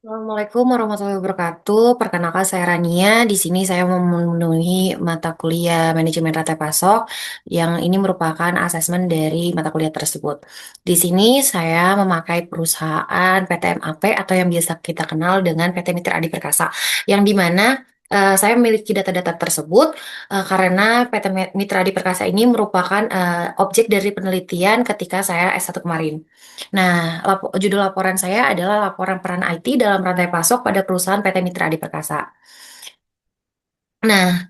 Assalamualaikum warahmatullahi wabarakatuh. Perkenalkan saya Rania. Di sini saya memenuhi mata kuliah manajemen rantai pasok yang ini merupakan asesmen dari mata kuliah tersebut. Di sini saya memakai perusahaan PT MAP atau yang biasa kita kenal dengan PT Mitra Adi Perkasa, yang dimana saya memiliki data-data tersebut karena PT Mitra Adi Perkasa ini merupakan objek dari penelitian ketika saya S1 kemarin. Nah, judul laporan saya adalah laporan peran IT dalam rantai pasok pada perusahaan PT Mitra Adi Perkasa. Nah,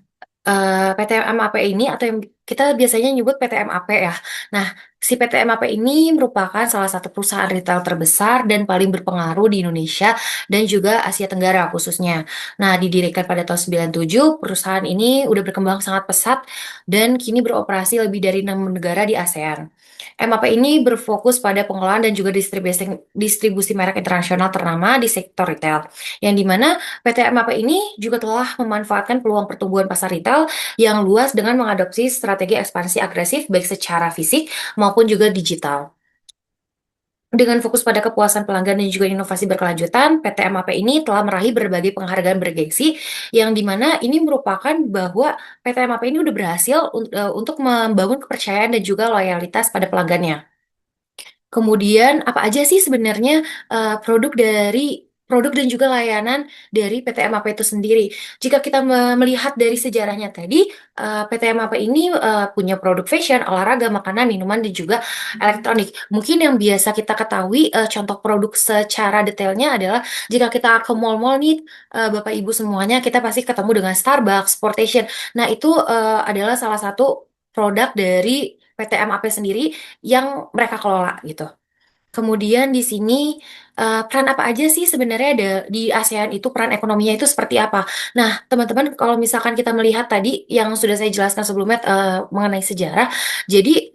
PT MAP ini atau yang kita biasanya nyebut PT MAP ya. Nah, si PT MAP ini merupakan salah satu perusahaan retail terbesar dan paling berpengaruh di Indonesia dan juga Asia Tenggara khususnya. Nah, didirikan pada tahun 97, perusahaan ini udah berkembang sangat pesat dan kini beroperasi lebih dari 6 negara di ASEAN. MAP ini berfokus pada pengelolaan dan juga distribusi merek internasional ternama di sektor retail, yang dimana PT MAP ini juga telah memanfaatkan peluang pertumbuhan pasar retail yang luas dengan mengadopsi strategi ekspansi agresif baik secara fisik maupun juga digital. Dengan fokus pada kepuasan pelanggan dan juga inovasi berkelanjutan, PT MAP ini telah meraih berbagai penghargaan bergengsi, yang dimana ini merupakan bahwa PT MAP ini udah berhasil untuk membangun kepercayaan dan juga loyalitas pada pelanggannya. Kemudian apa aja sih sebenarnya produk dan juga layanan dari PT MAP itu sendiri? Jika kita melihat dari sejarahnya tadi, PT MAP ini punya produk fashion, olahraga, makanan, minuman, dan juga elektronik. Mungkin yang biasa kita ketahui contoh produk secara detailnya adalah jika kita ke mall-mall nih, Bapak Ibu semuanya, kita pasti ketemu dengan Starbucks, Sportation. Nah, itu adalah salah satu produk dari PT MAP sendiri yang mereka kelola gitu. Kemudian di sini peran apa aja sih sebenarnya ada di ASEAN itu, peran ekonominya itu seperti apa? Nah, teman-teman, kalau misalkan kita melihat tadi yang sudah saya jelaskan sebelumnya mengenai sejarah, jadi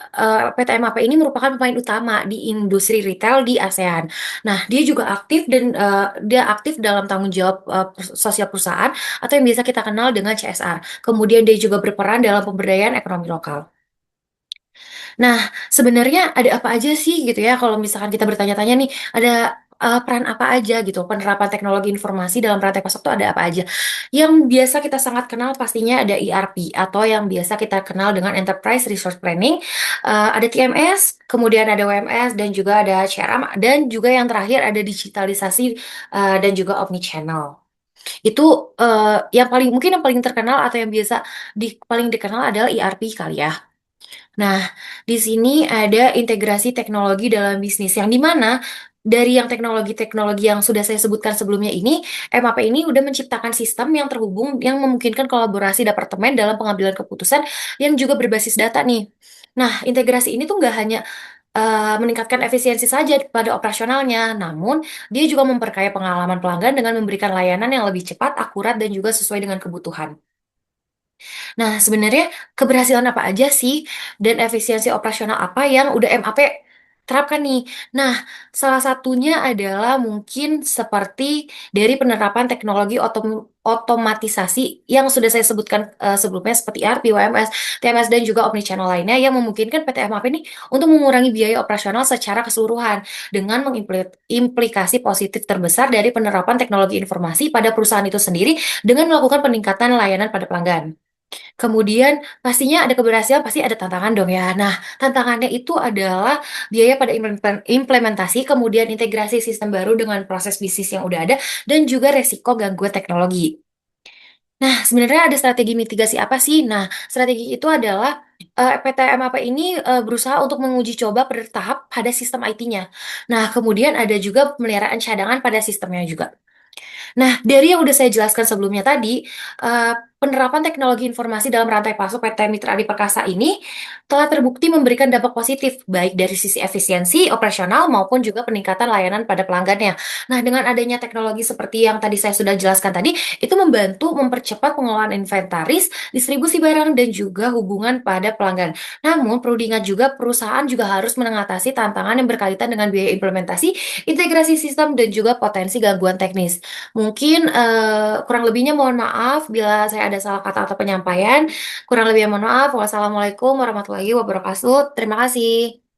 PT MAP ini merupakan pemain utama di industri retail di ASEAN. Nah, dia juga aktif dan dia aktif dalam tanggung jawab sosial perusahaan atau yang biasa kita kenal dengan CSR. Kemudian dia juga berperan dalam pemberdayaan ekonomi lokal. Nah, sebenarnya ada apa aja sih gitu ya kalau misalkan kita bertanya-tanya nih, ada peran apa aja gitu, penerapan teknologi informasi dalam rantai pasok itu ada apa aja? Yang biasa kita sangat kenal pastinya ada ERP atau yang biasa kita kenal dengan Enterprise Resource Planning, ada TMS, kemudian ada WMS dan juga ada CRM dan juga yang terakhir ada digitalisasi dan juga omnichannel. Itu yang paling mungkin yang paling terkenal atau yang biasa paling dikenal adalah ERP kali ya. Nah, di sini ada integrasi teknologi dalam bisnis yang dimana dari yang teknologi-teknologi yang sudah saya sebutkan sebelumnya ini, MAP ini udah menciptakan sistem yang terhubung yang memungkinkan kolaborasi departemen dalam pengambilan keputusan yang juga berbasis data nih. Nah, integrasi ini tuh nggak hanya meningkatkan efisiensi saja pada operasionalnya, namun dia juga memperkaya pengalaman pelanggan dengan memberikan layanan yang lebih cepat, akurat, dan juga sesuai dengan kebutuhan. Nah, sebenarnya keberhasilan apa aja sih dan efisiensi operasional apa yang udah MAP terapkan nih? Nah, salah satunya adalah mungkin seperti dari penerapan teknologi otomatisasi yang sudah saya sebutkan sebelumnya seperti ERP, WMS, TMS, dan juga omnichannel lainnya yang memungkinkan PT MAP ini untuk mengurangi biaya operasional secara keseluruhan dengan mengimplikasi positif terbesar dari penerapan teknologi informasi pada perusahaan itu sendiri dengan melakukan peningkatan layanan pada pelanggan. Kemudian pastinya ada keberhasilan, pasti ada tantangan dong ya. Nah, tantangannya itu adalah biaya pada implementasi, kemudian integrasi sistem baru dengan proses bisnis yang udah ada, dan juga resiko gangguan teknologi. Nah, sebenarnya ada strategi mitigasi apa sih? Nah, strategi itu adalah PT MAP ini berusaha untuk menguji coba bertahap pada sistem IT-nya. Nah, kemudian ada juga pemeliharaan cadangan pada sistemnya juga. Nah, dari yang udah saya jelaskan sebelumnya tadi, eh, penerapan teknologi informasi dalam rantai pasok PT Mitra Adi Perkasa ini telah terbukti memberikan dampak positif, baik dari sisi efisiensi operasional maupun juga peningkatan layanan pada pelanggannya. Nah, dengan adanya teknologi seperti yang tadi saya sudah jelaskan tadi, itu membantu mempercepat pengelolaan inventaris, distribusi barang, dan juga hubungan pada pelanggan. Namun, perlu diingat juga, perusahaan juga harus mengatasi tantangan yang berkaitan dengan biaya implementasi, integrasi sistem, dan juga potensi gangguan teknis. Mungkin kurang lebihnya mohon maaf bila saya ada salah kata atau penyampaian. Kurang lebihnya mohon maaf. Wassalamualaikum warahmatullahi wabarakatuh. Terima kasih.